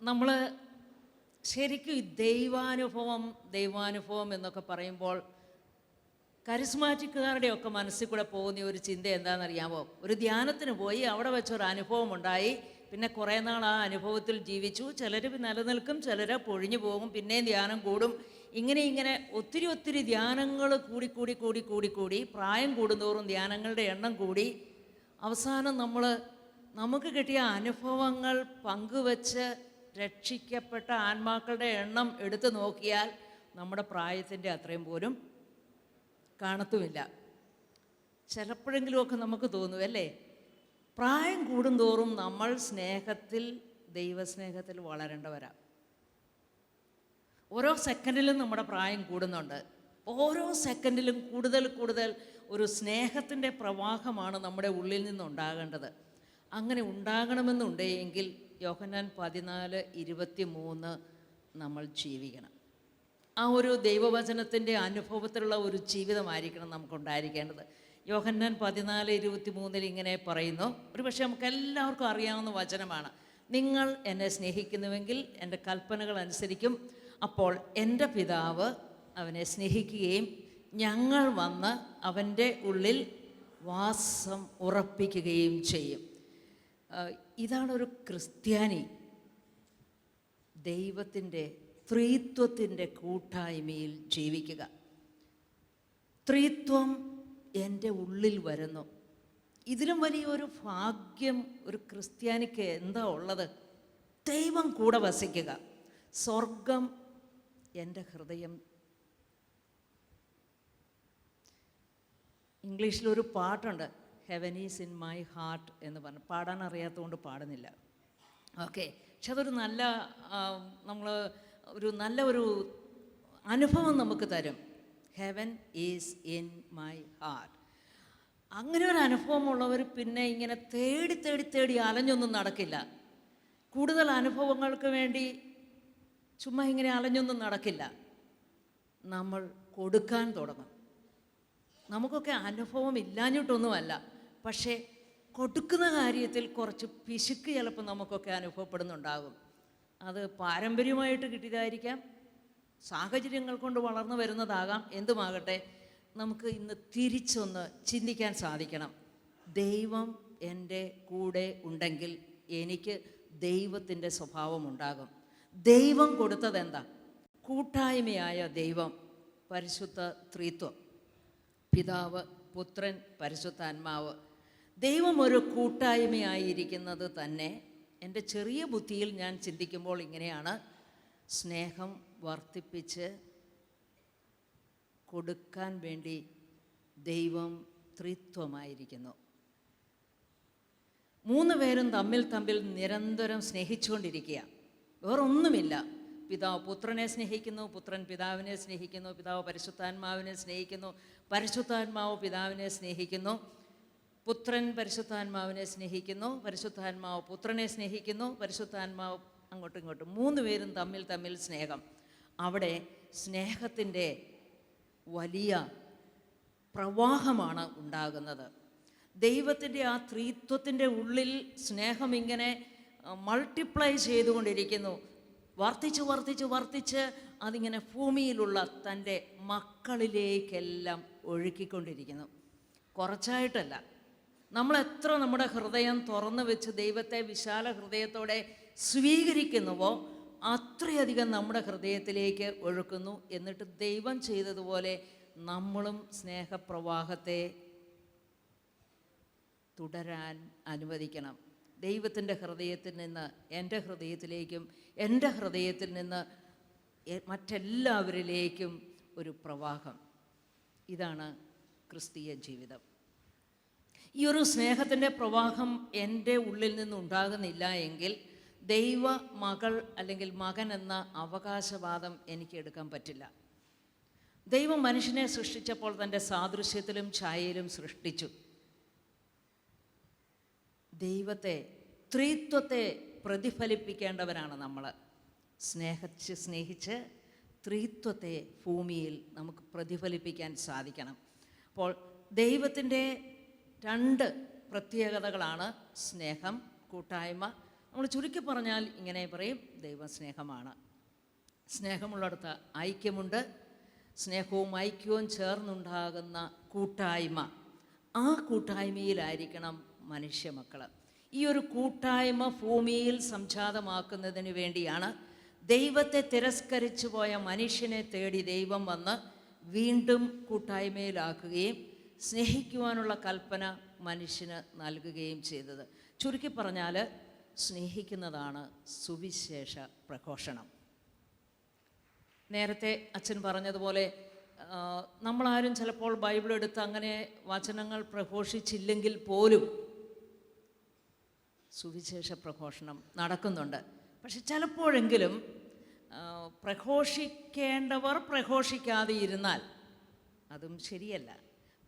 നമ്മൾ ശരിക്കും ഈ ദൈവാനുഭവം എന്നൊക്കെ പറയുമ്പോൾ കരിസ്മാറ്റിക്കുകാരുടെയൊക്കെ മനസ്സിൽ കൂടെ പോകുന്ന ഒരു ചിന്ത എന്താണെന്നറിയാമോ? ഒരു ധ്യാനത്തിന് പോയി അവിടെ വെച്ചൊരു അനുഭവം ഉണ്ടായി, പിന്നെ കുറേ നാൾ ആ അനുഭവത്തിൽ ജീവിച്ചു. ചിലർ നിലനിൽക്കും, ചിലർ പൊഴിഞ്ഞു പോകും, പിന്നെയും ധ്യാനം കൂടും. ഇങ്ങനെ ഒത്തിരി ധ്യാനങ്ങൾ കൂടി പ്രായം കൂടുന്തോറും ധ്യാനങ്ങളുടെ എണ്ണം കൂടി അവസാനം നമുക്ക് കിട്ടിയ അനുഭവങ്ങൾ പങ്കുവച്ച് രക്ഷിക്കപ്പെട്ട ആത്മാക്കളുടെ എണ്ണം എടുത്തു നോക്കിയാൽ നമ്മുടെ പ്രായത്തിൻ്റെ അത്രയും പോലും കാണത്തുമില്ല. ചിലപ്പോഴെങ്കിലുമൊക്കെ നമുക്ക് തോന്നുമല്ലേ, പ്രായം കൂടുന്തോറും നമ്മൾ ദൈവസ്നേഹത്തിൽ വളരേണ്ടവരാ. ഓരോ സെക്കൻഡിലും നമ്മുടെ പ്രായം കൂടുന്നുണ്ട്. ഓരോ സെക്കൻഡിലും കൂടുതൽ ഒരു സ്നേഹത്തിൻ്റെ പ്രവാഹമാണ് നമ്മുടെ ഉള്ളിൽ നിന്നുണ്ടാകേണ്ടത്. അങ്ങനെ ഉണ്ടാകണമെന്നുണ്ടെങ്കിൽ യോഹന്നാൻ 14:23 നമ്മൾ ജീവിക്കണം. ആ ഒരു ദൈവവചനത്തിൻ്റെ അനുഭവത്തിലുള്ള ഒരു ജീവിതമായിരിക്കണം നമുക്കുണ്ടായിരിക്കേണ്ടത്. യോഹന്നാൻ 14:23 ഇങ്ങനെ പറയുന്നു, ഒരു പക്ഷേ നമുക്ക് എല്ലാവർക്കും അറിയാവുന്ന വചനമാണ്. നിങ്ങൾ എന്നെ സ്നേഹിക്കുന്നുവെങ്കിൽ എൻ്റെ കൽപ്പനകൾ അനുസരിക്കും, അപ്പോൾ എൻ്റെ പിതാവ് അവനെ സ്നേഹിക്കുകയും ഞങ്ങൾ വന്ന് അവൻ്റെ ഉള്ളിൽ വാസം ഉറപ്പിക്കുകയും ചെയ്യും. ഇതാണൊരു ക്രിസ്ത്യാനി ദൈവത്തിൻ്റെ ത്രിത്വത്തിൻ്റെ കൂട്ടായ്മയിൽ ജീവിക്കുക. ത്രിത്വം എൻ്റെ ഉള്ളിൽ വരുന്നു. ഇതിലും വലിയൊരു ഭാഗ്യം ഒരു ക്രിസ്ത്യാനിക്ക് എന്താ ഉള്ളത്? ദൈവം കൂടെ വസിക്കുക. സ്വർഗം എൻ്റെ ഹൃദയം. ഇംഗ്ലീഷിലൊരു പാട്ടുണ്ട്, heaven is in my heart എന്ന് പറഞ്ഞു. പാടാൻ അറിയാത്തതുകൊണ്ട് പാടുന്നില്ല. ഓക്കെ, പക്ഷെ അതൊരു നല്ല ഒരു അനുഭവം നമുക്ക് തരും. Heaven is in my heart. അങ്ങനെ ഒരു അനുഭവമുള്ളവർ പിന്നെ ഇങ്ങനെ തേടി അലഞ്ഞൊന്നും നടക്കില്ല. കൂടുതൽ അനുഭവങ്ങൾക്ക് വേണ്ടി ചുമ്മാ ഇങ്ങനെ അലഞ്ഞൊന്നും നടക്കില്ല. നമ്മൾ കൊടുക്കാൻ തുടങ്ങും. നമുക്കൊക്കെ അനുഭവം ഇല്ലാഞ്ഞിട്ടൊന്നുമല്ല, പക്ഷേ കൊടുക്കുന്ന കാര്യത്തിൽ കുറച്ച് പിശുക്ക് ചിലപ്പോൾ നമുക്കൊക്കെ അനുഭവപ്പെടുന്നുണ്ടാകും. അത് പാരമ്പര്യമായിട്ട് കിട്ടിയതായിരിക്കാം, സാഹചര്യങ്ങൾ കൊണ്ട് വളർന്നു വരുന്നതാകാം, എന്തുമാകട്ടെ, നമുക്ക് ഇന്ന് തിരിച്ചൊന്ന് ചിന്തിക്കാൻ സാധിക്കണം. ദൈവം എൻ്റെ കൂടെ ഉണ്ടെങ്കിൽ എനിക്ക് ദൈവത്തിൻ്റെ സ്വഭാവമുണ്ടാകും. ദൈവം കൊടുത്തതെന്താ? കൂട്ടായ്മയായ ദൈവം, പരിശുദ്ധ ത്രിത്വം, പിതാവ്, പുത്രൻ, പരിശുദ്ധാത്മാവ്. ദൈവം ഒരു കൂട്ടായ്മയായിരിക്കുന്നത് തന്നെ എൻ്റെ ചെറിയ ബുദ്ധിയിൽ ഞാൻ ചിന്തിക്കുമ്പോൾ ഇങ്ങനെയാണ്: സ്നേഹം വർദ്ധിപ്പിച്ച് കൊടുക്കാൻ വേണ്ടി ദൈവം ത്രിത്വമായിരിക്കുന്നു. മൂന്ന് പേരും തമ്മിൽ നിരന്തരം സ്നേഹിച്ചുകൊണ്ടിരിക്കുക, വേറൊന്നുമില്ല. പിതാവ് പുത്രനെ സ്നേഹിക്കുന്നു, പുത്രൻ പിതാവിനെ സ്നേഹിക്കുന്നു, പിതാവ് പരിശുദ്ധാത്മാവിനെ സ്നേഹിക്കുന്നു, പരിശുദ്ധാത്മാവ് പിതാവിനെ സ്നേഹിക്കുന്നു, പുത്രൻ പരിശുദ്ധാത്മാവിനെ സ്നേഹിക്കുന്നു, പരിശുദ്ധാത്മാവ് പുത്രനെ സ്നേഹിക്കുന്നു, പരിശുദ്ധാത്മാവ് അങ്ങോട്ടും ഇങ്ങോട്ടും. മൂന്ന് പേരും തമ്മിൽ സ്നേഹം. അവിടെ സ്നേഹത്തിൻ്റെ വലിയ പ്രവാഹമാണ് ഉണ്ടാകുന്നത്. ദൈവത്തിൻ്റെ ആ ത്രിത്വത്തിൻ്റെ ഉള്ളിൽ സ്നേഹം ഇങ്ങനെ മൾട്ടിപ്ലൈ ചെയ്തുകൊണ്ടിരിക്കുന്നു. വർദ്ധിച്ച് അതിങ്ങനെ ഭൂമിയിലുള്ള തൻ്റെ മക്കളിലേക്കെല്ലാം ഒഴുക്കിക്കൊണ്ടിരിക്കുന്നു. കുറച്ചായിട്ടല്ല. നമ്മളെത്ര നമ്മുടെ ഹൃദയം തുറന്നു വെച്ച് ദൈവത്തെ വിശാല ഹൃദയത്തോടെ സ്വീകരിക്കുന്നുവോ അത്രയധികം നമ്മുടെ ഹൃദയത്തിലേക്ക് ഒഴുക്കുന്നു. എന്നിട്ട് ദൈവം ചെയ്തതുപോലെ നമ്മളും സ്നേഹപ്രവാഹത്തെ തുടരാൻ അനുവദിക്കണം. ദൈവത്തിൻ്റെ ഹൃദയത്തിൽ നിന്ന് എൻ്റെ ഹൃദയത്തിലേക്കും എൻ്റെ ഹൃദയത്തിൽ നിന്ന് മറ്റെല്ലാവരിലേക്കും ഒരു പ്രവാഹം. ഇതാണ് ക്രിസ്തീയ ജീവിതം. ഈ ഒരു സ്നേഹത്തിൻ്റെ പ്രവാഹം എൻ്റെ ഉള്ളിൽ നിന്നുണ്ടാകുന്നില്ല എങ്കിൽ ദൈവ മകൾ അല്ലെങ്കിൽ മകൻ എന്ന അവകാശവാദം എനിക്ക് എടുക്കാൻ പറ്റില്ല. ദൈവം മനുഷ്യനെ സൃഷ്ടിച്ചപ്പോൾ തൻ്റെ സാദൃശ്യത്തിലും ഛായയിലും സൃഷ്ടിച്ചു. ദൈവത്തെ, ത്രിത്വത്തെ പ്രതിഫലിപ്പിക്കേണ്ടവരാണ് നമ്മൾ. സ്നേഹിച്ച് ത്രിത്വത്തെ ഭൂമിയിൽ നമുക്ക് പ്രതിഫലിപ്പിക്കാൻ സാധിക്കണം. അപ്പോൾ ദൈവത്തിൻ്റെ രണ്ട് പ്രത്യേകതകളാണ് സ്നേഹം, കൂട്ടായ്മ, നമ്മൾ ചുരുക്കി പറഞ്ഞാൽ ഇങ്ങനെ പറയും, ദൈവം സ്നേഹമാണ്. സ്നേഹമുള്ളിടത്ത് ഐക്യമുണ്ട്. സ്നേഹവും ഐക്യവും ചേർന്നുണ്ടാകുന്ന കൂട്ടായ്മ, ആ കൂട്ടായ്മയിലായിരിക്കണം മനുഷ്യ മക്കൾ. ഈ ഒരു കൂട്ടായ്മ ഭൂമിയിൽ സംജാതമാക്കുന്നതിന് വേണ്ടിയാണ് ദൈവത്തെ തിരസ്കരിച്ചു പോയ മനുഷ്യനെ തേടി ദൈവം വന്ന് വീണ്ടും കൂട്ടായ്മയിലാക്കുകയും സ്നേഹിക്കുവാനുള്ള കൽപ്പന മനുഷ്യന് നൽകുകയും ചെയ്തത്. ചുരുക്കി പറഞ്ഞാൽ സ്നേഹിക്കുന്നതാണ് സുവിശേഷ പ്രഘോഷണം. നേരത്തെ അച്ഛൻ പറഞ്ഞതുപോലെ നമ്മളാരും ചിലപ്പോൾ ബൈബിൾ എടുത്ത് അങ്ങനെ വചനങ്ങൾ പ്രഘോഷിച്ചില്ലെങ്കിൽ പോലും സുവിശേഷ പ്രഘോഷണം നടക്കുന്നുണ്ട്. പക്ഷെ ചിലപ്പോഴെങ്കിലും പ്രഘോഷിക്കേണ്ടവർ പ്രഘോഷിക്കാതെ ഇരുന്നാൽ അതും ശരിയല്ല.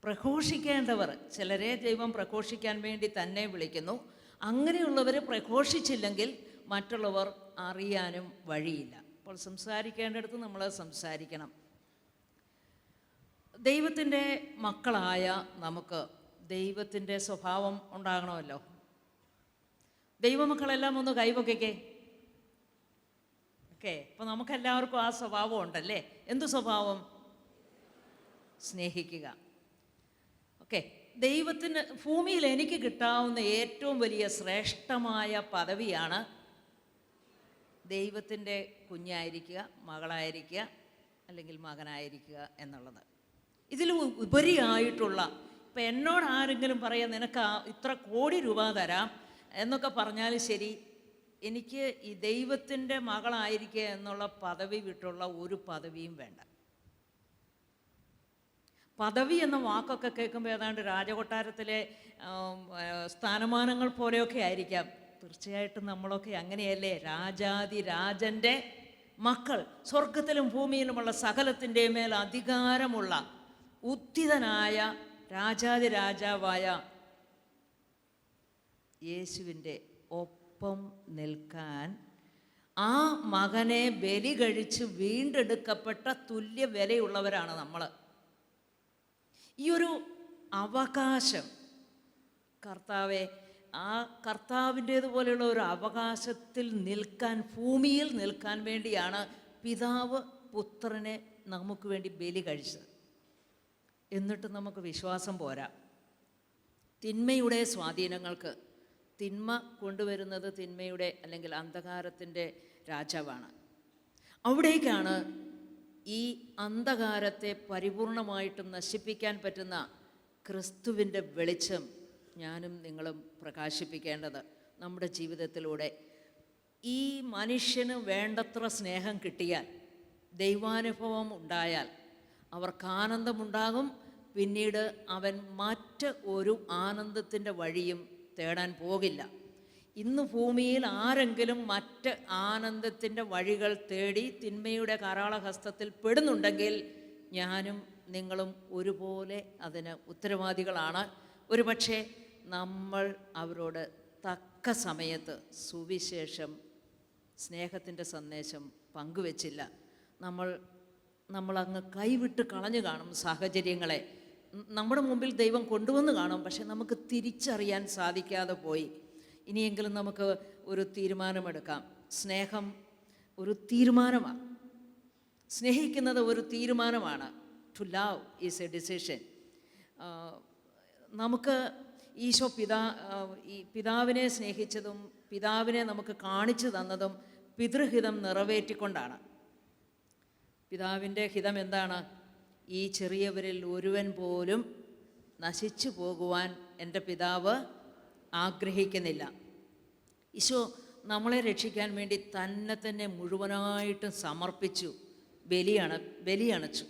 പ്രഘോഷിക്കേണ്ടവർ, ചിലരെ ദൈവം പ്രഘോഷിക്കാൻ വേണ്ടി തന്നെ വിളിക്കുന്നു. അങ്ങനെയുള്ളവർ പ്രഘോഷിച്ചില്ലെങ്കിൽ മറ്റുള്ളവർ അറിയാനും വഴിയില്ല. അപ്പോൾ സംസാരിക്കേണ്ടടുത്ത് നമ്മൾ സംസാരിക്കണം. ദൈവത്തിൻ്റെ മക്കളായ നമുക്ക് ദൈവത്തിൻ്റെ സ്വഭാവം ഉണ്ടാകണമല്ലോ. ദൈവമക്കളെല്ലാം ഒന്ന് കൈവയ്ക്കേ. ഓക്കെ, അപ്പോൾ നമുക്കെല്ലാവർക്കും ആ സ്വഭാവം ഉണ്ടല്ലേ. എന്തു സ്വഭാവം? സ്നേഹിക്കുക. ഓക്കെ, ദൈവത്തിന് ഭൂമിയിൽ എനിക്ക് കിട്ടാവുന്ന ഏറ്റവും വലിയ ശ്രേഷ്ഠമായ പദവിയാണ് ദൈവത്തിൻ്റെ കുഞ്ഞായിരിക്കുക, മകളായിരിക്കുക, അല്ലെങ്കിൽ മകനായിരിക്കുക എന്നുള്ളത്. ഇതിൽ ഉപരിയായിട്ടുള്ള, ഇപ്പം എന്നോട് ആരെങ്കിലും പറയാം നിനക്ക് ഇത്ര കോടി രൂപ തരാം എന്നൊക്കെ പറഞ്ഞാലും ശരി, എനിക്ക് ഈ ദൈവത്തിൻ്റെ മകളായിരിക്കുക എന്നുള്ള പദവി വിട്ടുള്ള ഒരു പദവിയും വേണ്ട. പദവി എന്ന വാക്കൊക്കെ കേൾക്കുമ്പോൾ ഏതാണ്ട് രാജകൊട്ടാരത്തിലെ സ്ഥാനമാനങ്ങൾ പോലെയൊക്കെ ആയിരിക്കാം. തീർച്ചയായിട്ടും നമ്മളൊക്കെ അങ്ങനെയല്ലേ? രാജാതി രാജൻ്റെ മക്കൾ, സ്വർഗത്തിലും ഭൂമിയിലുമുള്ള സകലത്തിൻ്റെ മേൽ അധികാരമുള്ള ഉദ്ധിതനായ രാജാതി രാജാവായ യേശുവിൻ്റെ ഒപ്പം നിൽക്കാൻ ആ മകനെ ബലി കഴിച്ച് വീണ്ടെടുക്കപ്പെട്ട തുല്യ വിലയുള്ളവരാണ് നമ്മൾ. ഈ ഒരു അവകാശം കർത്താവെ, ആ കർത്താവിൻ്റേതുപോലെയുള്ള ഒരു അവകാശത്തിൽ നിൽക്കാൻ, ഭൂമിയിൽ നിൽക്കാൻ വേണ്ടിയാണ് പിതാവ് പുത്രനെ നമുക്ക് വേണ്ടി ബലി കഴിച്ചത്. എന്നിട്ട് നമുക്ക് വിശ്വാസം പോരാ. തിന്മയുടെ സ്വാധീനങ്ങൾക്ക്, തിന്മ കൊണ്ടുവരുന്നത് തിന്മയുടെ അല്ലെങ്കിൽ അന്ധകാരത്തിൻ്റെ രാജാവാണ്. അവിടേക്കാണ് ഈ അന്ധകാരത്തെ പരിപൂർണമായിട്ടും നശിപ്പിക്കാൻ പറ്റുന്ന ക്രിസ്തുവിൻ്റെ വെളിച്ചം ഞാനും നിങ്ങളും പ്രകാശിപ്പിക്കേണ്ടത് നമ്മുടെ ജീവിതത്തിലൂടെ. ഈ മനുഷ്യന് വേണ്ടത്ര സ്നേഹം കിട്ടിയാൽ, ദൈവാനുഭവം ഉണ്ടായാൽ അവർക്ക് ആനന്ദമുണ്ടാകും. പിന്നീട് അവൻ മറ്റ് ഒരു ആനന്ദത്തിൻ്റെ വഴിയും തേടാൻ പോകില്ല. ഇന്ന് ഭൂമിയിൽ ആരെങ്കിലും മറ്റ് ആനന്ദത്തിൻ്റെ വഴികൾ തേടി തിന്മയുടെ കരാളഹസ്തത്തിൽ പെടുന്നുണ്ടെങ്കിൽ ഞാനും നിങ്ങളും ഒരുപോലെ അതിന് ഉത്തരവാദികളാണ്. ഒരുപക്ഷെ നമ്മൾ അവരോട് തക്ക സമയത്ത് സുവിശേഷം, സ്നേഹത്തിൻ്റെ സന്ദേശം പങ്കുവച്ചില്ല. നമ്മളങ്ങ് കൈവിട്ട് കളഞ്ഞു കാണും സാഹചര്യങ്ങളെ. നമ്മുടെ മുമ്പിൽ ദൈവം കൊണ്ടുവന്ന് കാണും, പക്ഷെ നമുക്ക് തിരിച്ചറിയാൻ സാധിക്കാതെ പോയി. ഇനിയെങ്കിലും നമുക്ക് ഒരു തീരുമാനമെടുക്കാം. സ്നേഹം ഒരു തീരുമാനമാണ്. സ്നേഹിക്കുന്നത് ഒരു തീരുമാനമാണ്. To love is a decision. നമുക്ക് ഈശോ ഈ പിതാവിനെ സ്നേഹിച്ചതും പിതാവിനെ നമുക്ക് കാണിച്ചു തന്നതും പിതൃഹിതം നിറവേറ്റിക്കൊണ്ടാണ്. പിതാവിൻ്റെ ഹിതം എന്താണ്? ഈ ചെറിയവരിൽ ഒരുവൻ പോലും നശിച്ചു പോകുവാൻ എൻ്റെ പിതാവ് ആഗ്രഹിക്കുന്നില്ല. ഈശോ നമ്മളെ രക്ഷിക്കാൻ വേണ്ടി തന്നെ മുഴുവനായിട്ടും സമർപ്പിച്ചു, ബലിയണച്ചു.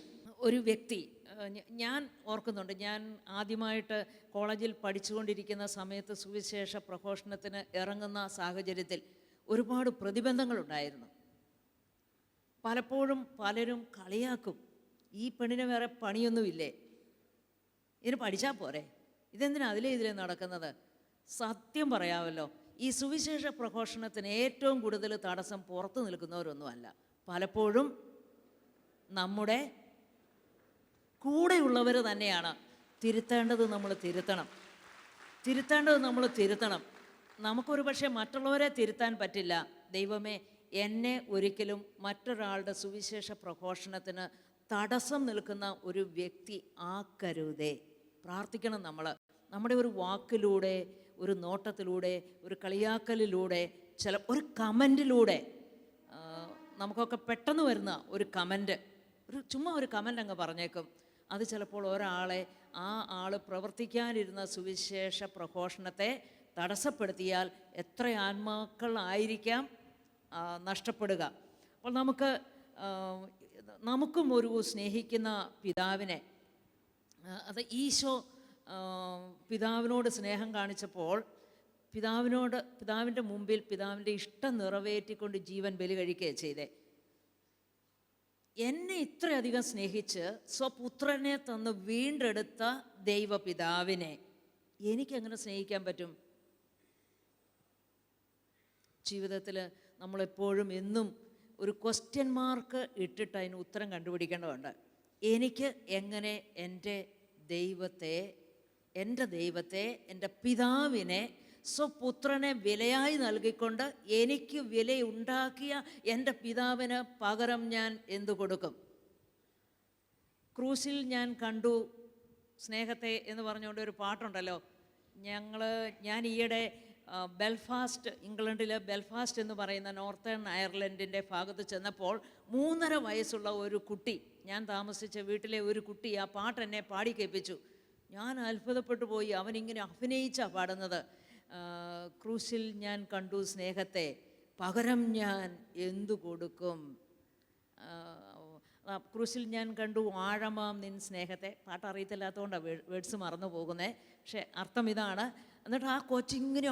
ഒരു വ്യക്തി, ഞാൻ ഓർക്കുന്നുണ്ട്, ഞാൻ ആദ്യമായിട്ട് കോളേജിൽ പഠിച്ചുകൊണ്ടിരിക്കുന്ന സമയത്ത് സുവിശേഷ പ്രഘോഷണത്തിന് ഇറങ്ങുന്ന സാഹചര്യത്തിൽ ഒരുപാട് പ്രതിബന്ധങ്ങളുണ്ടായിരുന്നു. പലപ്പോഴും പലരും കളിയാക്കും, ഈ പെണ്ണിന് വേറെ പണിയൊന്നുമില്ലേ, ഇതിന് പഠിച്ചാൽ പോരെ, ഇതെന്തിനാ ഇതിലേ നടക്കുന്നത്. സത്യം പറയാമല്ലോ, ഈ സുവിശേഷ പ്രഘോഷണത്തിന് ഏറ്റവും കൂടുതൽ തടസ്സം പുറത്തു നിൽക്കുന്നവരൊന്നുമല്ല. പലപ്പോഴും നമ്മുടെ കൂടെയുള്ളവർ തന്നെയാണ്. തിരുത്തേണ്ടത് നമ്മൾ തിരുത്തണം. നമുക്കൊരു പക്ഷേ മറ്റുള്ളവരെ തിരുത്താൻ പറ്റില്ല. ദൈവമേ, എന്നെ ഒരിക്കലും മറ്റൊരാളുടെ സുവിശേഷ പ്രഘോഷണത്തിന് തടസ്സം നിൽക്കുന്ന ഒരു വ്യക്തി ആക്കരുതേ. പ്രാർത്ഥിക്കണം നമ്മൾ. നമ്മുടെ ഒരു വാക്കിലൂടെ, ഒരു നോട്ടത്തിലൂടെ, ഒരു കളിയാക്കലിലൂടെ, ഒരു കമൻറ്റിലൂടെ, നമുക്കൊക്കെ പെട്ടെന്ന് വരുന്ന ഒരു കമൻറ്റ്, ചുമ്മാ ഒരു കമൻ്റ് അങ്ങ് പറഞ്ഞേക്കും. അത് ചിലപ്പോൾ ഒരാളെ, ആ ആൾ പ്രവർത്തിക്കാനിരുന്ന സുവിശേഷ പ്രഘോഷണത്തെ തടസ്സപ്പെടുത്തിയാൽ എത്ര ആത്മാക്കളായിരിക്കാം നഷ്ടപ്പെടുക. അപ്പോൾ നമുക്കും ഒരു സ്നേഹിക്കുന്ന പിതാവിനെ, അത് ഈശോ പിതാവിനോട് സ്നേഹം കാണിച്ചപ്പോൾ പിതാവിൻ്റെ മുമ്പിൽ പിതാവിൻ്റെ ഇഷ്ടം നിറവേറ്റിക്കൊണ്ട് ജീവൻ ബലി കഴിക്കുകയാണ് ചെയ്തേ. എന്നെ ഇത്രയധികം സ്നേഹിച്ച് സ്വപുത്രനെ തന്ന് വീണ്ടെടുത്ത ദൈവപിതാവിനെ എനിക്കെങ്ങനെ സ്നേഹിക്കാൻ പറ്റും? ജീവിതത്തിൽ നമ്മളെപ്പോഴും എന്നും ഒരു ക്വസ്റ്റ്യൻ മാർക്ക് ഇട്ടിട്ട് അതിന് ഉത്തരം കണ്ടുപിടിക്കേണ്ടതുണ്ട്. എനിക്ക് എങ്ങനെ എൻ്റെ ദൈവത്തെ, എൻ്റെ പിതാവിനെ, സ്വപുത്രനെ വിലയായി നൽകിക്കൊണ്ട് എനിക്ക് വിലയുണ്ടാക്കിയ എൻ്റെ പിതാവിന് പകരം ഞാൻ എന്തു കൊടുക്കും? ക്രൂസിൽ ഞാൻ കണ്ടു സ്നേഹത്തെ എന്ന് പറഞ്ഞുകൊണ്ട് ഒരു പാട്ടുണ്ടല്ലോ. ഞാൻ ഈയിടെ ബെൽഫാസ്റ്റ്, ഇംഗ്ലണ്ടിലെ ബെൽഫാസ്റ്റ് എന്ന് പറയുന്ന നോർത്തേൺ അയർലൻഡിൻ്റെ ഭാഗത്ത് ചെന്നപ്പോൾ 3.5 വയസ്സുള്ള ഒരു കുട്ടി, ഞാൻ താമസിച്ച വീട്ടിലെ ഒരു കുട്ടി ആ പാട്ട് എന്നെ പാടി കേൾപ്പിച്ചു. ഞാൻ അത്ഭുതപ്പെട്ടു പോയി. അവനിങ്ങനെ അഭിനയിച്ചാണ് പാടുന്നത്. ക്രൂസിൽ ഞാൻ കണ്ടു സ്നേഹത്തെ, പകരം ഞാൻ എന്തു കൊടുക്കും? ക്രൂസിൽ ഞാൻ കണ്ടു ആഴമാം നിൻ സ്നേഹത്തെ. പാട്ട് അറിയത്തില്ലാത്തതുകൊണ്ടാണ് വേർഡ്സ് മറന്നു പോകുന്നത്. പക്ഷേ അർത്ഥം ഇതാണ്. എന്നിട്ട് ആ കൊച്ചിങ്ങനെ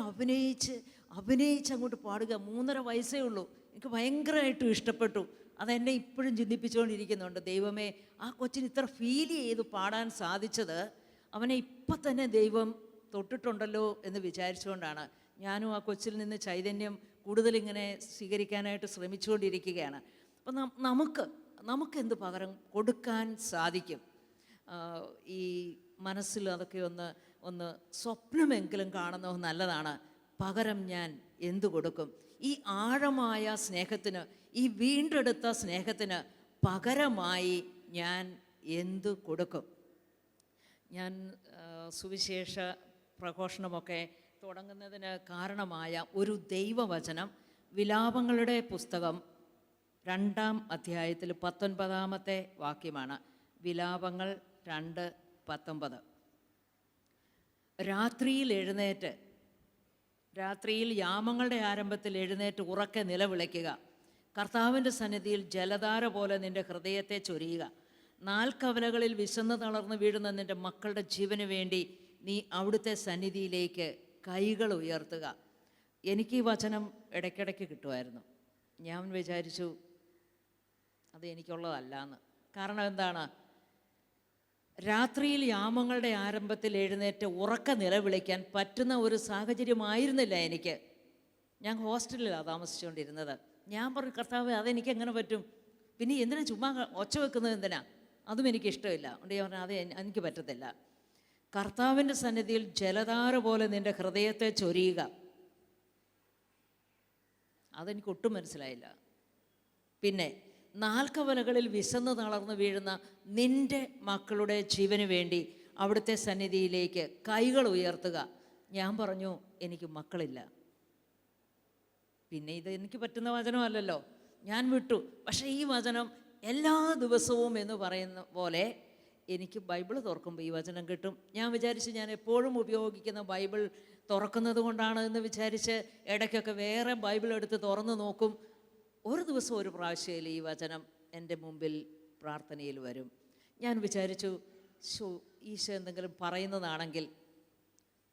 അഭിനയിച്ച് അങ്ങോട്ട് പാടുക. 3.5 വയസ്സേ ഉള്ളൂ. എനിക്ക് ഭയങ്കരമായിട്ടും ഇഷ്ടപ്പെട്ടു. അതെന്നെ ഇപ്പോഴും ചിന്തിപ്പിച്ചുകൊണ്ടിരിക്കുന്നുണ്ട്. ദൈവമേ, ആ കൊച്ചിന് ഇത്ര ഫീൽ ചെയ്ത് പാടാൻ സാധിച്ചത് അവനെ ഇപ്പം തന്നെ ദൈവം തൊട്ടിട്ടുണ്ടല്ലോ എന്ന് വിചാരിച്ചുകൊണ്ടാണ്. ഞാനും ആ കൊച്ചിൽ നിന്ന് ചൈതന്യം കൂടുതലിങ്ങനെ സ്വീകരിക്കാനായിട്ട് ശ്രമിച്ചുകൊണ്ടിരിക്കുകയാണ്. അപ്പം നമുക്ക് എന്ത് പകരം കൊടുക്കാൻ സാധിക്കും? ഈ മനസ്സിൽ അതൊക്കെ ഒന്ന് സ്വപ്നമെങ്കിലും കാണുന്നത് നല്ലതാണ്. പകരം ഞാൻ എന്തു കൊടുക്കും? ഈ ആഴമായ സ്നേഹത്തിന്, ഈ വീണ്ടെടുത്ത സ്നേഹത്തിന് പകരമായി ഞാൻ എന്തു കൊടുക്കും? ഞാൻ സുവിശേഷ പ്രഘോഷണമൊക്കെ തുടങ്ങുന്നതിന് കാരണമായ ഒരു ദൈവവചനം വിലാപങ്ങളുടെ പുസ്തകം 2-ാം അധ്യായത്തിൽ 19-ാമത്തെ വാക്യമാണ്. വിലാപങ്ങൾ 2:19. രാത്രിയിൽ യാമങ്ങളുടെ ആരംഭത്തിൽ എഴുന്നേറ്റ് ഉറക്കെ നിലവിളിക്കുക. കർത്താവിൻ്റെ സന്നിധിയിൽ ജലധാര പോലെ നിൻ്റെ ഹൃദയത്തെ ചൊരിയുക. 4 കവലകളിൽ വിശന്ന് തളർന്നു വീഴുന്ന നിൻ്റെ മക്കളുടെ ജീവന് വേണ്ടി നീ അവിടുത്തെ സന്നിധിയിലേക്ക് കൈകൾ ഉയർത്തുക. എനിക്ക് ഈ വചനം ഇടയ്ക്കിടയ്ക്ക് കിട്ടുമായിരുന്നു. ഞാൻ വിചാരിച്ചു അത് എനിക്കുള്ളതല്ല എന്ന്. കാരണം എന്താണ്? രാത്രിയിൽ യാമങ്ങളുടെ ആരംഭത്തിൽ എഴുന്നേറ്റ് ഉറക്ക നിലവിളിക്കാൻ പറ്റുന്ന ഒരു സാഹചര്യമായിരുന്നില്ല എനിക്ക്. ഞാൻ ഹോസ്റ്റലിലാണ് താമസിച്ചുകൊണ്ടിരുന്നത്. ഞാൻ പറഞ്ഞു, കർത്താവേ, അതെനിക്ക് എങ്ങനെ പറ്റും? പിന്നെ എന്തിനാ ചുമ്മാ ഒച്ച വെക്കുന്നത്? എന്തിനാ? അതും എനിക്കിഷ്ടമില്ല. അതുകൊണ്ട് ഞാൻ പറഞ്ഞു, അത് എനിക്ക് പറ്റത്തില്ല. കർത്താവിൻ്റെ സന്നിധിയിൽ ജലധാര പോലെ നിൻ്റെ ഹൃദയത്തെ ചൊരിയുക. അതെനിക്ക് ഒട്ടും മനസ്സിലായില്ല. പിന്നെ 4 കവലകളിൽ വിശന്ന് തളർന്നു വീഴുന്ന നിൻ്റെ മക്കളുടെ ജീവന് വേണ്ടി അവിടുത്തെ സന്നിധിയിലേക്ക് കൈകൾ ഉയർത്തുക. ഞാൻ പറഞ്ഞു, എനിക്ക് മക്കളില്ല. പിന്നെ ഇത് എനിക്ക് പറ്റുന്ന വചനമല്ലല്ലോ, ഞാൻ വിട്ടു. പക്ഷേ ഈ വചനം എല്ലാ ദിവസവും എന്ന് പറയുന്ന പോലെ എനിക്ക് ബൈബിൾ തുറക്കുമ്പോൾ ഈ വചനം കിട്ടും. ഞാൻ വിചാരിച്ച് ഞാൻ എപ്പോഴും ഉപയോഗിക്കുന്ന ബൈബിൾ തുറക്കുന്നത് കൊണ്ടാണ് എന്ന് വിചാരിച്ച് ഇടയ്ക്കൊക്കെ വേറെ ബൈബിൾ എടുത്ത് തുറന്ന് നോക്കും. ഒരു ദിവസം ഒരു പ്രാവശ്യം ഈ വചനം എൻ്റെ മുമ്പിൽ പ്രാർത്ഥനയിൽ വരും. ഞാൻ വിചാരിച്ചു, ഈശോ എന്തെങ്കിലും പറയുന്നതാണെങ്കിൽ.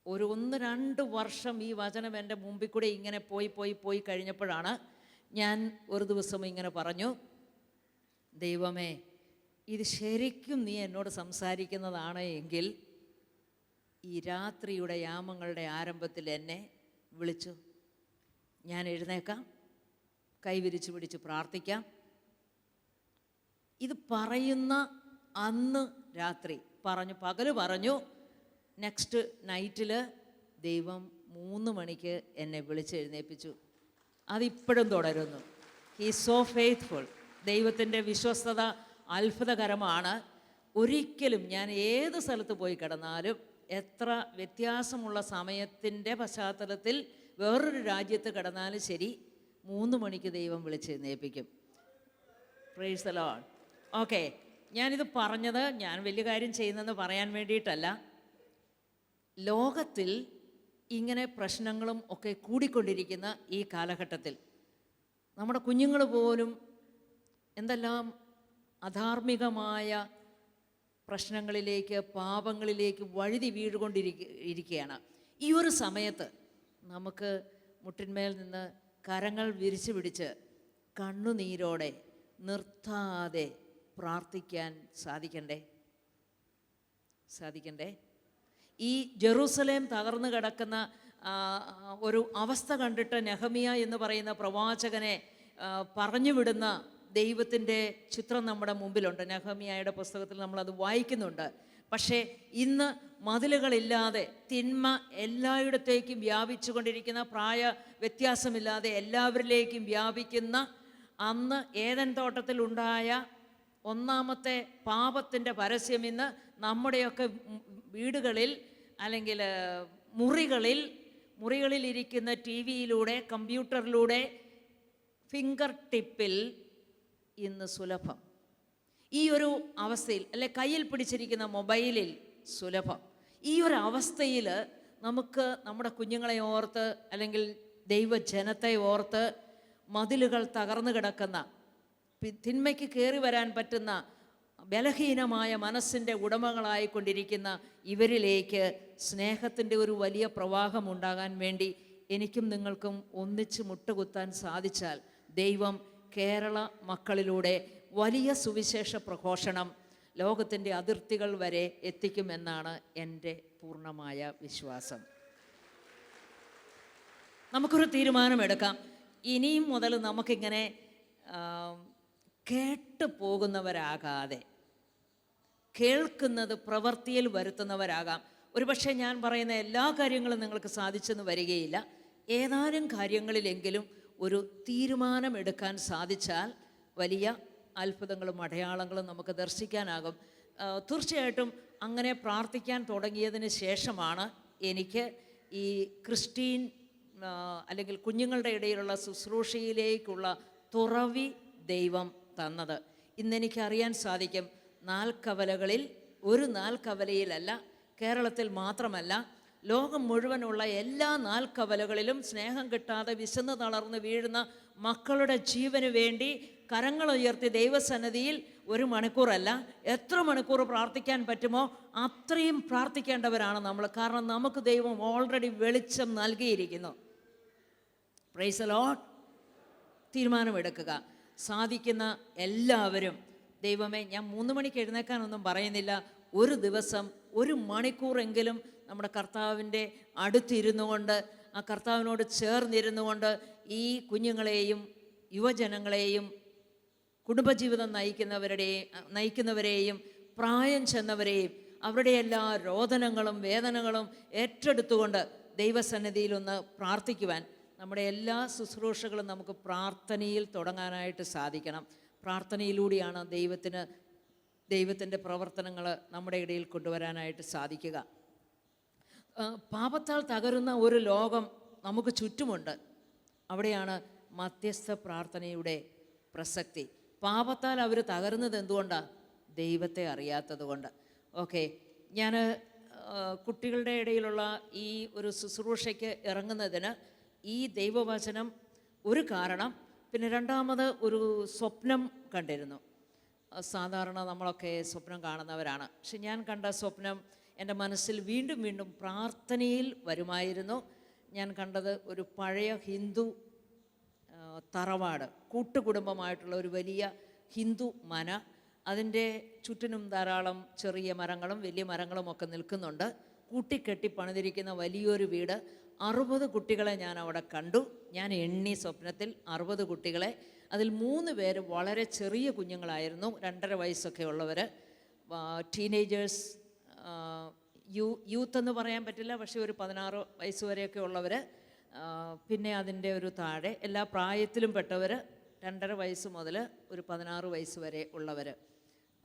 ഒരു 1-2 വർഷം ഈ വചനം എൻ്റെ മുമ്പിൽ കൂടെ ഇങ്ങനെ പോയി കഴിഞ്ഞപ്പോഴാണ് ഞാൻ ഒരു ദിവസം ഇങ്ങനെ പറഞ്ഞു, ദൈവമേ, ഇത് ശരിക്കും നീ എന്നോട് സംസാരിക്കുന്നതാണ് എങ്കിൽ ഈ രാത്രിയുടെ യാമങ്ങളുടെ ആരംഭത്തിൽ എന്നെ വിളിച്ചു. ഞാൻ എഴുന്നേക്കാം, കൈവിരിച്ച് പിടിച്ച് പ്രാർത്ഥിക്കാം. ഇത് പറയുന്ന അന്ന് രാത്രി പറഞ്ഞു, പകല് പറഞ്ഞു, നെക്സ്റ്റ് നൈറ്റിൽ ദൈവം 3 മണിക്ക് എന്നെ വിളിച്ചെഴുന്നേൽപ്പിച്ചു. അതിപ്പോഴും തുടരുന്നു. He so faithful. ദൈവത്തിൻ്റെ വിശ്വസ്തത അത്ഭുതകരമാണ്. ഒരിക്കലും ഞാൻ ഏത് സ്ഥലത്ത് പോയി കിടന്നാലും, എത്ര വ്യത്യാസമുള്ള സമയത്തിൻ്റെ പശ്ചാത്തലത്തിൽ വേറൊരു രാജ്യത്ത് കിടന്നാലും ശരി, 3 മണിക്ക് ദൈവം വിളിച്ചെഴുന്നേൽപ്പിക്കും. Praise the Lord. ഓക്കെ, ഞാനിത് പറഞ്ഞത് ഞാൻ വലിയ കാര്യം ചെയ്യുന്നതെന്ന് പറയാൻ വേണ്ടിയിട്ടല്ല. ലോകത്തിൽ ഇങ്ങനെ പ്രശ്നങ്ങളും ഒക്കെ കൂടിക്കൊണ്ടിരിക്കുന്ന ഈ കാലഘട്ടത്തിൽ നമ്മുടെ കുഞ്ഞുങ്ങൾ പോലും എന്തെല്ലാം അധാർമികമായ പ്രശ്നങ്ങളിലേക്ക്, പാപങ്ങളിലേക്ക് വഴുതി വീഴുകൊണ്ടിരിക്കുകയാണ്. ഈ ഒരു സമയത്ത് നമുക്ക് മുട്ടിന്മേൽ നിന്ന് കരങ്ങൾ വിരിച്ചു പിടിച്ച് കണ്ണുനീരോടെ നിർത്താതെ പ്രാർത്ഥിക്കാൻ സാധിക്കണ്ടേ? ഈ ജെറൂസലേം തകർന്നു കിടക്കുന്ന ഒരു അവസ്ഥ കണ്ടിട്ട് നെഹമിയ എന്ന് പറയുന്ന പ്രവാചകനെ പറഞ്ഞു വിടുന്ന ദൈവത്തിൻ്റെ ചിത്രം നമ്മുടെ മുമ്പിലുണ്ട്. നെഹമിയായുടെ പുസ്തകത്തിൽ നമ്മളത് വായിക്കുന്നുണ്ട്. പക്ഷേ ഇന്ന് മതിലുകളില്ലാതെ തിന്മ എല്ലായിടത്തേക്കും വ്യാപിച്ചു കൊണ്ടിരിക്കുന്ന, പ്രായ വ്യത്യാസമില്ലാതെ എല്ലാവരിലേക്കും വ്യാപിക്കുന്ന, അന്ന് ഏദൻ തോട്ടത്തിലുണ്ടായ ഒന്നാമത്തെ പാപത്തിൻ്റെ പരസ്യം ഇന്ന് നമ്മുടെയൊക്കെ വീടുകളിൽ അല്ലെങ്കിൽ മുറികളിലിരിക്കുന്ന ടി വിയിലൂടെ, കമ്പ്യൂട്ടറിലൂടെ, ഫിംഗർ ടിപ്പിൽ ഇന്ന് സുലഭം. ഈ ഒരു അവസ്ഥയിൽ, അല്ലെ കയ്യിൽ പിടിച്ചിരിക്കുന്ന മൊബൈലിൽ സുലഭം. ഈ ഒരു അവസ്ഥയിൽ നമുക്ക് നമ്മുടെ കുഞ്ഞുങ്ങളെ ഓർത്ത്, അല്ലെങ്കിൽ ദൈവജനത്തെ ഓർത്ത്, മതിലുകൾ തകർന്നു കിടക്കുന്ന, തിന്മയ്ക്ക് കയറി വരാൻ പറ്റുന്ന ബലഹീനമായ മനസ്സിൻ്റെ ഉടമകളായിക്കൊണ്ടിരിക്കുന്ന ഇവരിലേക്ക് സ്നേഹത്തിൻ്റെ ഒരു വലിയ പ്രവാഹം ഉണ്ടാകാൻ വേണ്ടി എനിക്കും നിങ്ങൾക്കും ഒന്നിച്ച് മുട്ടുകുത്താൻ സാധിച്ചാൽ ദൈവം കേരള മക്കളിലൂടെ വലിയ സുവിശേഷ പ്രഘോഷണം ലോകത്തിൻ്റെ അതിർത്തികൾ വരെ എത്തിക്കുമെന്നാണ് എൻ്റെ പൂർണ്ണമായ വിശ്വാസം. നമുക്കൊരു തീരുമാനമെടുക്കാം. ഇനിയും മുതൽ നമുക്കിങ്ങനെ കേട്ടു പോകുന്നവരാകാതെ കേൾക്കുന്നത് പ്രവൃത്തിയിൽ വരുത്തുന്നവരാകാം. ഒരുപക്ഷെ ഞാൻ പറയുന്ന എല്ലാ കാര്യങ്ങളും നിങ്ങൾക്ക് സാധിച്ചെന്ന് വരികയില്ല. ഏതാനും കാര്യങ്ങളിലെങ്കിലും ഒരു തീരുമാനമെടുക്കാൻ സാധിച്ചാൽ വലിയ അത്ഭുതങ്ങളും അടയാളങ്ങളും നമുക്ക് ദർശിക്കാനാകും. തീർച്ചയായിട്ടും അങ്ങനെ പ്രാർത്ഥിക്കാൻ തുടങ്ങിയതിന് ശേഷമാണ് എനിക്ക് ഈ ക്രിസ്ത്യൻ അല്ലെങ്കിൽ കുഞ്ഞുങ്ങളുടെ ഇടയിലുള്ള ശുശ്രൂഷയിലേക്കുള്ള തുറവി ദൈവം തന്നത്. ഇന്നെനിക്കറിയാൻ സാധിക്കും, 4 കവലകളിൽ, ഒരു 4 കവലയിലല്ല, കേരളത്തിൽ മാത്രമല്ല, ലോകം മുഴുവനുള്ള എല്ലാ 4 കവലകളിലും സ്നേഹം കിട്ടാതെ വിശന്ന് തളർന്ന് വീഴുന്ന മക്കളുടെ ജീവന് വേണ്ടി കരങ്ങളുയർത്തി ദൈവസന്നിധിയിൽ 1 മണിക്കൂറല്ല, എത്ര മണിക്കൂർ പ്രാർത്ഥിക്കാൻ പറ്റുമോ അത്രയും പ്രാർത്ഥിക്കേണ്ടവരാണ് നമ്മൾ. കാരണം നമുക്ക് ദൈവം ഓൾറെഡി വെളിച്ചം നൽകിയിരിക്കുന്നു. Praise the Lord. തീരുമാനമെടുക്കുക. സാധിക്കുന്ന എല്ലാവരും, ദൈവമേ, ഞാൻ 3 മണിക്ക് എഴുന്നേക്കാനൊന്നും പറയുന്നില്ല, ഒരു ദിവസം 1 മണിക്കൂറെങ്കിലും നമ്മുടെ കർത്താവിൻ്റെ അടുത്തിരുന്നു കൊണ്ട്, ആ കർത്താവിനോട് ചേർന്നിരുന്നു കൊണ്ട് ഈ കുഞ്ഞുങ്ങളെയും യുവജനങ്ങളെയും കുടുംബജീവിതം നയിക്കുന്നവരെയും പ്രായം ചെന്നവരെയും അവരുടെ എല്ലാ രോദനങ്ങളും വേദനകളും ഏറ്റെടുത്തുകൊണ്ട് ദൈവസന്നിധിയിലൊന്ന് പ്രാർത്ഥിക്കുവാൻ, നമ്മുടെ എല്ലാ ശുശ്രൂഷകളും നമുക്ക് പ്രാർത്ഥനയിൽ തുടങ്ങാനായിട്ട് സാധിക്കണം. പ്രാർത്ഥനയിലൂടെയാണ് ദൈവത്തിൻ്റെ പ്രവർത്തനങ്ങൾ നമ്മുടെ ഇടയിൽ കൊണ്ടുവരാനായിട്ട് സാധിക്കുക. പാപത്താൽ തകരുന്ന ഒരു ലോകം നമുക്ക് ചുറ്റുമുണ്ട്. അവിടെയാണ് മധ്യസ്ഥ പ്രാർത്ഥനയുടെ പ്രസക്തി. പാപത്താൽ അവർ തകരുന്നത് എന്തുകൊണ്ടാണ്? ദൈവത്തെ അറിയാത്തത് കൊണ്ട്. ഓക്കെ, ഞാൻ കുട്ടികളുടെ ഇടയിലുള്ള ഈ ഒരു ശുശ്രൂഷയ്ക്ക് ഇറങ്ങുന്നതിന് ഈ ദൈവവചനം ഒരു കാരണം. പിന്നെ രണ്ടാമത് ഒരു സ്വപ്നം കണ്ടിരുന്നു. സാധാരണ നമ്മളൊക്കെ സ്വപ്നം കാണുന്നവരാണ്. പക്ഷെ ഞാൻ കണ്ട സ്വപ്നം എൻ്റെ മനസ്സിൽ വീണ്ടും വീണ്ടും പ്രാർത്ഥനയിൽ വരുമായിരുന്നു. ഞാൻ കണ്ടത് ഒരു പഴയ ഹിന്ദു തറവാട്, കൂട്ടുകുടുംബമായിട്ടുള്ള ഒരു വലിയ ഹിന്ദു മന. അതിൻ്റെ ചുറ്റിനും ധാരാളം ചെറിയ മരങ്ങളും വലിയ മരങ്ങളും ഒക്കെ നിൽക്കുന്നുണ്ട്. കൂട്ടിക്കെട്ടി പണിതിരിക്കുന്ന വലിയൊരു വീട്. 60 കുട്ടികളെ ഞാൻ അവിടെ കണ്ടു. ഞാൻ എണ്ണി സ്വപ്നത്തിൽ 60 കുട്ടികളെ. അതിൽ 3 പേര് വളരെ ചെറിയ കുഞ്ഞുങ്ങളായിരുന്നു, 2.5 വയസ്സൊക്കെ ഉള്ളവർ, ടീനേജേഴ്സ്, യൂത്ത് എന്ന് പറയാൻ പറ്റില്ല, പക്ഷേ ഒരു 16 വയസ്സ് വരെയൊക്കെ ഉള്ളവർ, പിന്നെ അതിൻ്റെ ഒരു താഴെ എല്ലാ പ്രായത്തിലും പെട്ടവർ, 2.5 വയസ്സ് മുതൽ ഒരു 16 വയസ്സ് വരെ ഉള്ളവർ,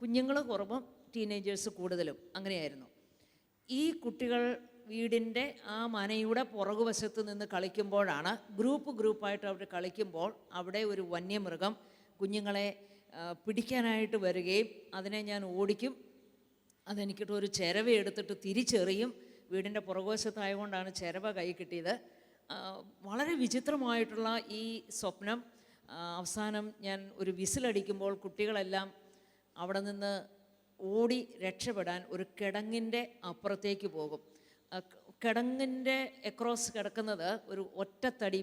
കുഞ്ഞുങ്ങൾ കുറവും ടീനേജേഴ്സ് കൂടുതലും, അങ്ങനെയായിരുന്നു. ഈ കുട്ടികൾ വീടിൻ്റെ ആ മനയുടെ പുറകുവശത്ത് നിന്ന് കളിക്കുമ്പോഴാണ്, ഗ്രൂപ്പായിട്ട് അവർ കളിക്കുമ്പോൾ അവിടെ ഒരു വന്യമൃഗം കുഞ്ഞുങ്ങളെ പിടിക്കാനായിട്ട് വരികയും അതിനെ ഞാൻ ഓടിക്കും. അതെനിക്കിട്ട് ഒരു ചിരവ എടുത്തിട്ട് തിരിച്ചെറിയും. വീടിൻ്റെ പുറകുവശത്തായതുകൊണ്ടാണ് ചിരവ കൈ കിട്ടിയത്. വളരെ വിചിത്രമായിട്ടുള്ള ഈ സ്വപ്നം. അവസാനം ഞാൻ ഒരു വിസിലടിക്കുമ്പോൾ കുട്ടികളെല്ലാം അവിടെ നിന്ന് ഓടി രക്ഷപ്പെടാൻ ഒരു കിടങ്ങിൻ്റെ അപ്പുറത്തേക്ക് പോകും. കിടങ്ങിൻ്റെ എക്രോസ് കിടക്കുന്നത് ഒരു ഒറ്റത്തടി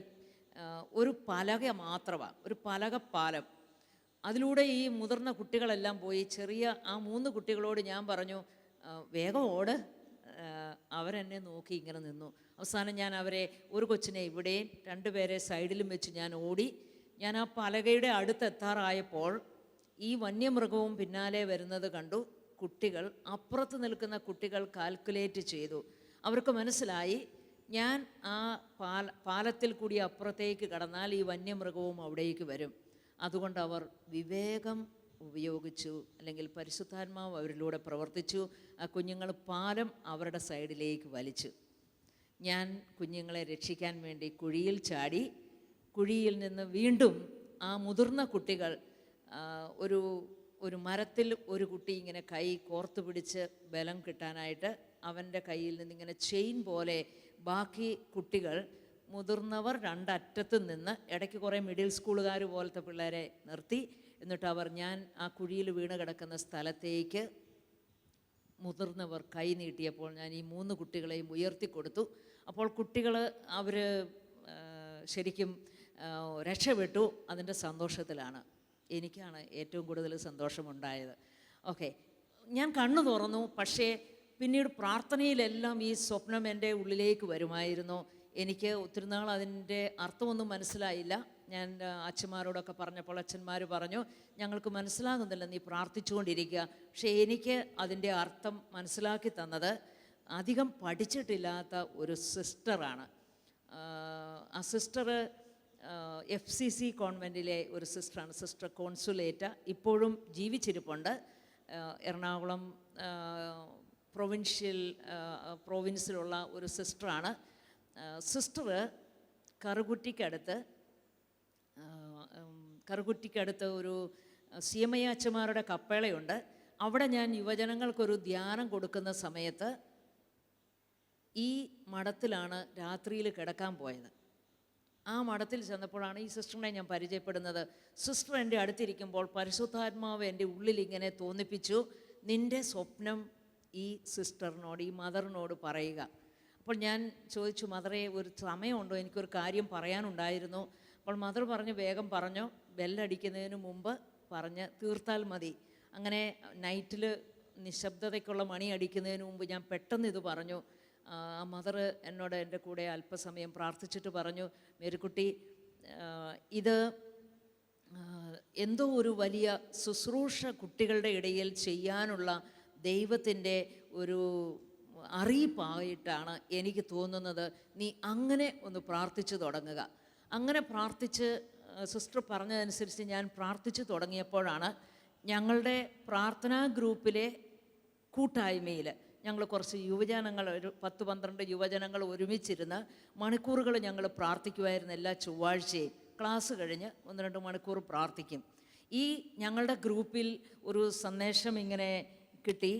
ഒരു പലക മാത്രമാണ്, ഒരു പലകപ്പാലം. അതിലൂടെ ഈ മുതിർന്ന കുട്ടികളെല്ലാം പോയി. ചെറിയ ആ 3 കുട്ടികളോട് ഞാൻ പറഞ്ഞു, വേഗം ഓട്. അവരെന്നെ നോക്കി ഇങ്ങനെ നിന്നു. അവസാനം ഞാൻ അവരെ, ഒരു കൊച്ചിനെ ഇവിടെയും 2 പേരെ സൈഡിലും വെച്ച് ഞാൻ ഓടി. ഞാൻ ആ പലകയുടെ അടുത്തെത്താറായപ്പോൾ ഈ വന്യമൃഗവും പിന്നാലെ വരുന്നത് കണ്ടു. കുട്ടികൾ, അപ്പുറത്ത് നിൽക്കുന്ന കുട്ടികൾ കാൽക്കുലേറ്റ് ചെയ്തു. അവർക്ക് മനസ്സിലായി, ഞാൻ ആ പാലത്തിൽ കൂടി അപ്പുറത്തേക്ക് കടന്നാൽ ഈ വന്യമൃഗവും അവിടേക്ക് വരും. അതുകൊണ്ട് അവർ വിവേകം ഉപയോഗിച്ചു, അല്ലെങ്കിൽ പരിശുദ്ധാത്മാവ് അവരിലൂടെ പ്രവർത്തിച്ചു. ആ കുഞ്ഞുങ്ങൾ പാലം അവരുടെ സൈഡിലേക്ക് വലിച്ചു. ഞാൻ കുഞ്ഞുങ്ങളെ രക്ഷിക്കാൻ വേണ്ടി കുഴിയിൽ ചാടി. കുഴിയിൽ നിന്ന് വീണ്ടും ആ മുതിർന്ന കുട്ടികൾ, ഒരു മരത്തിൽ ഒരു കുട്ടി ഇങ്ങനെ കൈ കോർത്ത് പിടിച്ച് ബലം കിട്ടാനായിട്ട് അവൻ്റെ കയ്യിൽ നിന്നിങ്ങനെ ചെയിൻ പോലെ ബാക്കി കുട്ടികൾ, മുതിർന്നവർ 2 അറ്റത്ത് നിന്ന്, ഇടയ്ക്ക് കുറേ മിഡിൽ സ്കൂളുകാർ പോലത്തെ പിള്ളേരെ നിർത്തി. എന്നിട്ട് അവർ, ഞാൻ ആ കുഴിയിൽ വീണ് കിടക്കുന്ന സ്ഥലത്തേക്ക് മുതിർന്നവർ കൈ നീട്ടിയപ്പോൾ ഞാൻ ഈ 3 കുട്ടികളെയും ഉയർത്തിക്കൊടുത്തു. അപ്പോൾ കുട്ടികൾ അവർ ശരിക്കും രക്ഷപ്പെട്ടു. അതിൻ്റെ സന്തോഷത്തിലാണ്. എനിക്കാണ് ഏറ്റവും കൂടുതൽ സന്തോഷമുണ്ടായത്. ഓക്കെ, ഞാൻ കണ്ണു തുറന്നു. പക്ഷേ പിന്നീട് പ്രാർത്ഥനയിലെല്ലാം ഈ സ്വപ്നം എൻ്റെ ഉള്ളിലേക്ക് വരുമായിരുന്നു. എനിക്ക് ഒത്തിരി നാൾ അതിൻ്റെ അർത്ഥമൊന്നും മനസ്സിലായില്ല. ഞാൻ അച്ഛന്മാരോടൊക്കെ പറഞ്ഞപ്പോൾ അച്ഛന്മാർ പറഞ്ഞു, ഞങ്ങൾക്ക് മനസ്സിലാകുന്നില്ല, നീ പ്രാർത്ഥിച്ചുകൊണ്ടിരിക്കുക. പക്ഷേ എനിക്ക് അതിൻ്റെ അർത്ഥം മനസ്സിലാക്കി തന്നത് അധികം പഠിച്ചിട്ടില്ലാത്ത ഒരു സിസ്റ്ററാണ്. ആ സിസ്റ്റർ FCC കോൺവെൻറ്റിലെ ഒരു സിസ്റ്ററാണ്, സിസ്റ്റർ കോൺസുലേറ്റ. ഇപ്പോഴും ജീവിച്ചിരിപ്പുണ്ട്. എറണാകുളം പ്രൊവിൻസിലുള്ള ഒരു സിസ്റ്ററാണ്. സിസ്റ്റർ കറുകുറ്റിക്കടുത്ത് ഒരു CMI അച്ഛന്മാരുടെ കപ്പേളയുണ്ട്. അവിടെ ഞാൻ യുവജനങ്ങൾക്കൊരു ധ്യാനം കൊടുക്കുന്ന സമയത്ത് ഈ മഠത്തിലാണ് രാത്രിയിൽ കിടക്കാൻ പോയത്. ആ മഠത്തിൽ ചെന്നപ്പോഴാണ് ഈ സിസ്റ്ററിനെ ഞാൻ പരിചയപ്പെടുന്നത്. സിസ്റ്റർ എൻ്റെ അടുത്തിരിക്കുമ്പോൾ പരിശുദ്ധാത്മാവ് എൻ്റെ ഉള്ളിൽ ഇങ്ങനെ തോന്നിപ്പിച്ചു, നിൻ്റെ സ്വപ്നം ഈ സിസ്റ്ററിനോട്, ഈ മദറിനോട് പറയുക. അപ്പോൾ ഞാൻ ചോദിച്ചു, മദറെ ഒരു സമയമുണ്ടോ, എനിക്കൊരു കാര്യം പറയാനുണ്ടായിരുന്നു. അപ്പോൾ മദർ പറഞ്ഞു, വേഗം പറഞ്ഞോ, ബെല്ലടിക്കുന്നതിന് മുമ്പ് പറഞ്ഞ് തീർത്താൽ മതി. അങ്ങനെ നൈറ്റിൽ നിശബ്ദതയ്ക്കുള്ള മണി അടിക്കുന്നതിന് മുമ്പ് ഞാൻ പെട്ടെന്ന് ഇത് പറഞ്ഞു. ആ മദർ എന്നോട് എൻ്റെ കൂടെ അല്പസമയം പ്രാർത്ഥിച്ചിട്ട് പറഞ്ഞു, മേരിക്കുട്ടി, ഇത് എന്തോ ഒരു വലിയ ശുശ്രൂഷ കുട്ടികളുടെ ഇടയിൽ ചെയ്യാനുള്ള ദൈവത്തിൻ്റെ ഒരു അറിയിപ്പായിട്ടാണ് എനിക്ക് തോന്നുന്നത്. നീ അങ്ങനെ ഒന്ന് പ്രാർത്ഥിച്ചു തുടങ്ങുക. അങ്ങനെ പ്രാർത്ഥിച്ച് സിസ്റ്റർ പറഞ്ഞതനുസരിച്ച് ഞാൻ പ്രാർത്ഥിച്ചു തുടങ്ങിയപ്പോഴാണ് ഞങ്ങളുടെ പ്രാർത്ഥനാ ഗ്രൂപ്പിലെ കൂട്ടായ്മയിൽ ഞങ്ങൾ കുറച്ച് യുവജനങ്ങൾ, ഒരു 10-12 യുവജനങ്ങൾ ഒരുമിച്ചിരുന്ന് മണിക്കൂറുകൾ ഞങ്ങൾ പ്രാർത്ഥിക്കുമായിരുന്നു. എല്ലാ ചൊവ്വാഴ്ചയും ക്ലാസ് കഴിഞ്ഞ് 1-2 മണിക്കൂർ പ്രാർത്ഥിക്കും. ഈ ഞങ്ങളുടെ ഗ്രൂപ്പിൽ ഒരു സന്ദേശം ഇങ്ങനെ കിട്ടി,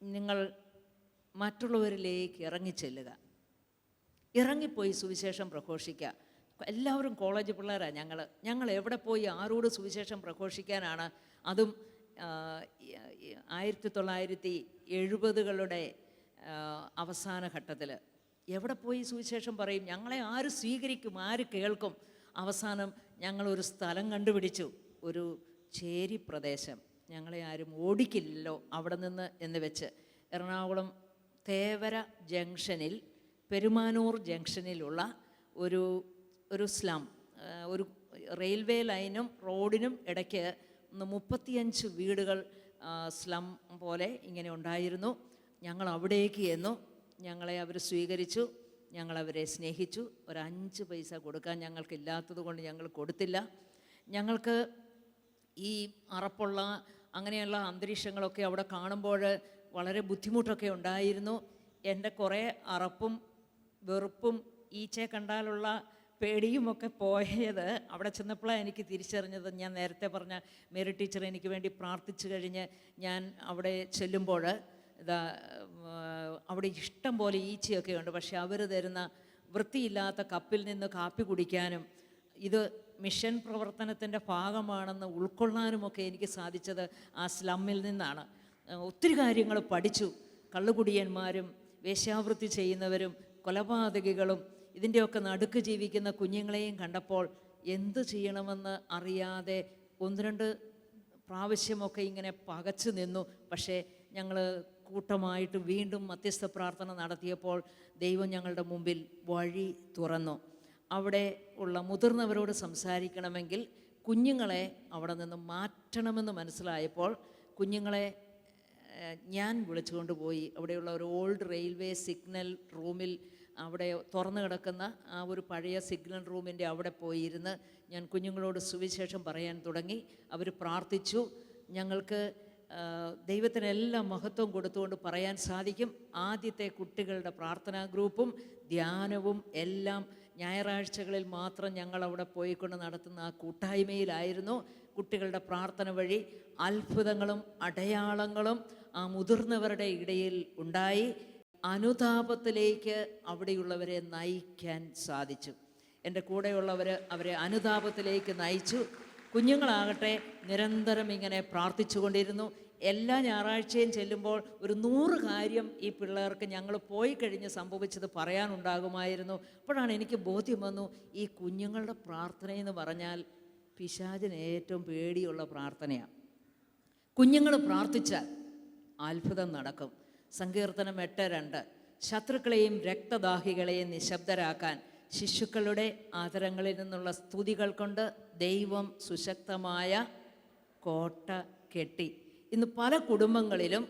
നിങ്ങൾ മറ്റുള്ളവരിലേക്ക് ഇറങ്ങിച്ചെല്ലുക, ഇറങ്ങിപ്പോയി സുവിശേഷം പ്രഘോഷിക്കുക. എല്ലാവരും കോളേജ് പിള്ളേരാണ് ഞങ്ങൾ എവിടെ പോയി ആരോട് സുവിശേഷം പ്രഘോഷിക്കാനാണ്? അതും 1970കളുടെ അവസാന ഘട്ടത്തിൽ എവിടെ പോയി സുവിശേഷം പറയും? ഞങ്ങളെ ആര് സ്വീകരിക്കും, ആര് കേൾക്കും? അവസാനം ഞങ്ങളൊരു സ്ഥലം കണ്ടുപിടിച്ചു, ഒരു ചേരി പ്രദേശം. ഞങ്ങളെ ആരും ഓടിക്കില്ലല്ലോ അവിടെ നിന്ന് എന്ന് വെച്ച് എറണാകുളം തേവര ജംഗ്ഷനിൽ, പെരുമാനൂർ ജംഗ്ഷനിലുള്ള ഒരു സ്ലം, ഒരു റെയിൽവേ ലൈനും റോഡിനും ഇടയ്ക്ക് 35 വീടുകൾ സ്ലം പോലെ ഇങ്ങനെ ഉണ്ടായിരുന്നു. ഞങ്ങൾ അവിടേക്ക് ചെന്നു. ഞങ്ങളെ അവർ സ്വീകരിച്ചു. ഞങ്ങളവരെ സ്നേഹിച്ചു. ഒരു 5 പൈസ കൊടുക്കാൻ ഞങ്ങൾക്കില്ലാത്തത് കൊണ്ട് ഞങ്ങൾ കൊടുത്തില്ല. ഞങ്ങൾക്ക് ഈ അറപ്പുള്ള അങ്ങനെയുള്ള അന്തരീക്ഷങ്ങളൊക്കെ അവിടെ കാണുമ്പോൾ വളരെ ബുദ്ധിമുട്ടൊക്കെ ഉണ്ടായിരുന്നു. എൻ്റെ കുറേ അറപ്പും വെറുപ്പും ഈച്ചയെ കണ്ടാലുള്ള പേടിയുമൊക്കെ പോയത് അവിടെ ചെന്നപ്പോഴാണ് എനിക്ക് തിരിച്ചറിഞ്ഞത്. ഞാൻ നേരത്തെ പറഞ്ഞ മേരി ടീച്ചർ എനിക്ക് വേണ്ടി പ്രാർത്ഥിച്ചു കഴിഞ്ഞ് ഞാൻ അവിടെ ചെല്ലുമ്പോൾ അവിടെ ഇഷ്ടം പോലെ ഈച്ചയൊക്കെ ഉണ്ട്. പക്ഷെ അവർ തരുന്ന വൃത്തിയില്ലാത്ത കപ്പിൽ നിന്ന് കാപ്പി കുടിക്കാനും ഇത് മിഷൻ പ്രവർത്തനത്തിൻ്റെ ഭാഗമാണെന്ന് ഉൾക്കൊള്ളാനുമൊക്കെ എനിക്ക് സാധിച്ചത് ആ സ്ലമ്മിൽ നിന്നാണ്. ഒത്തിരി കാര്യങ്ങൾ പഠിച്ചു. കള്ളുകുടിയന്മാരും വേശ്യാവൃത്തി ചെയ്യുന്നവരും കൊലപാതകികളും ഇതിൻ്റെയൊക്കെ നടുക്ക് ജീവിക്കുന്ന കുഞ്ഞുങ്ങളെയും കണ്ടപ്പോൾ എന്ത് ചെയ്യണമെന്ന് അറിയാതെ 1-2 പ്രാവശ്യമൊക്കെ ഇങ്ങനെ പകച്ചു നിന്നു. പക്ഷേ ഞങ്ങൾ കൂട്ടമായിട്ട് വീണ്ടും മധ്യസ്ഥ പ്രാർത്ഥന നടത്തിയപ്പോൾ ദൈവം ഞങ്ങളുടെ മുമ്പിൽ വഴി തുറന്നു. അവിടെ ഉള്ള മുതിർന്നവരോട് സംസാരിക്കണമെങ്കിൽ കുഞ്ഞുങ്ങളെ അവിടെ നിന്ന് മാറ്റണമെന്ന് മനസ്സിലായപ്പോൾ കുഞ്ഞുങ്ങളെ ഞാൻ വിളിച്ചുകൊണ്ട് പോയി അവിടെയുള്ള ഒരു ഓൾഡ് റെയിൽവേ സിഗ്നൽ റൂമിൽ, അവിടെ തുറന്നു കിടക്കുന്ന ആ ഒരു പഴയ സിഗ്നൽ റൂമിൻ്റെ അവിടെ പോയിരുന്ന് ഞാൻ കുഞ്ഞുങ്ങളോട് സുവിശേഷം പറയാൻ തുടങ്ങി. അവർ പ്രാർത്ഥിച്ചു. ഞങ്ങൾക്ക് ദൈവത്തിനെല്ലാം മഹത്വം കൊടുത്തുകൊണ്ട് പറയാൻ സാധിക്കും. ആദ്യത്തെ കുട്ടികളുടെ പ്രാർത്ഥനാ ഗ്രൂപ്പും ധ്യാനവും എല്ലാം ഞായറാഴ്ചകളിൽ മാത്രം ഞങ്ങളവിടെ പോയിക്കൊണ്ട് നടത്തുന്ന ആ കൂട്ടായ്മയിലായിരുന്നു. കുട്ടികളുടെ പ്രാർത്ഥന വഴി അത്ഭുതങ്ങളും അടയാളങ്ങളും ആ മുതിർന്നവരുടെ ഇടയിൽ ഉണ്ടായി. അനുതാപത്തിലേക്ക് അവിടെയുള്ളവരെ നയിക്കാൻ സാധിച്ചു. എൻ്റെ കൂടെയുള്ളവർ അവരെ അനുതാപത്തിലേക്ക് നയിച്ചു. കുഞ്ഞുങ്ങളാകട്ടെ നിരന്തരം ഇങ്ങനെ പ്രാർത്ഥിച്ചു കൊണ്ടിരുന്നു. എല്ലാ ഞായറാഴ്ചയും ചെല്ലുമ്പോൾ ഒരു 100 കാര്യം ഈ പിള്ളേർക്ക് ഞങ്ങൾ പോയി കഴിഞ്ഞ് സംഭവിച്ചത് പറയാനുണ്ടാകുമായിരുന്നു. അപ്പോഴാണ് എനിക്ക് ബോധ്യം വന്നു, ഈ കുഞ്ഞുങ്ങളുടെ പ്രാർത്ഥനയെന്ന് പറഞ്ഞാൽ പിശാചിന് ഏറ്റവും പേടിയുള്ള പ്രാർത്ഥനയാണ്. കുഞ്ഞുങ്ങൾ പ്രാർത്ഥിച്ചാൽ അത്ഭുതം നടക്കും. സങ്കീർത്തനം 8:2 ശത്രുക്കളെയും രക്തദാഹികളെയും നിശബ്ദരാക്കാൻ ശിശുക്കളുടെ ആദരങ്ങളിൽ നിന്നുള്ള സ്തുതികൾ കൊണ്ട് ദൈവം സുശക്തമായ കോട്ട കെട്ടി. ഇന്ന് പല കുടുംബങ്ങളിലും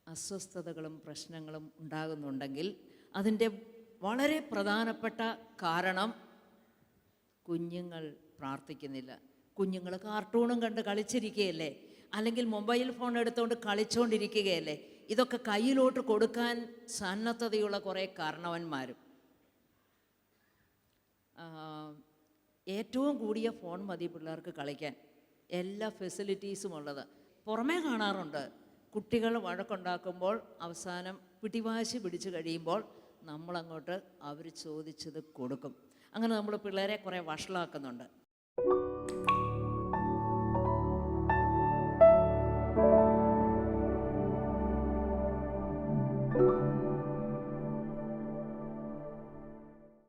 അസ്വസ്ഥതകളും പ്രശ്നങ്ങളും ഉണ്ടാകുന്നുണ്ടെങ്കിൽ അതിൻ്റെ വളരെ പ്രധാനപ്പെട്ട കാരണം കുഞ്ഞുങ്ങൾ പ്രാർത്ഥിക്കുന്നില്ല. കുഞ്ഞുങ്ങൾ കാർട്ടൂണും കണ്ട് കളിച്ചിരിക്കുകയല്ലേ, അല്ലെങ്കിൽ മൊബൈൽ ഫോൺ എടുത്തുകൊണ്ട് കളിച്ചുകൊണ്ടിരിക്കുകയല്ലേ. ഇതൊക്കെ കയ്യിലോട്ട് കൊടുക്കാൻ സന്നദ്ധതയുള്ള കുറേ കാരണവന്മാരും ഏറ്റവും കൂടിയ ഫോൺ മതി പിള്ളേർക്ക് കളിക്കാൻ, എല്ലാ ഫെസിലിറ്റീസും ഉള്ളത്. പുറമേ കാണാറുണ്ട് കുട്ടികൾ വഴക്കുണ്ടാക്കുമ്പോൾ അവസാനം പിടിവാശി പിടിച്ചു കഴിയുമ്പോൾ നമ്മളങ്ങോട്ട് അവർ ചോദിച്ചത് കൊടുക്കും. അങ്ങനെ നമ്മൾ പിള്ളേരെ കുറേ വഷളാക്കുന്നുണ്ട്.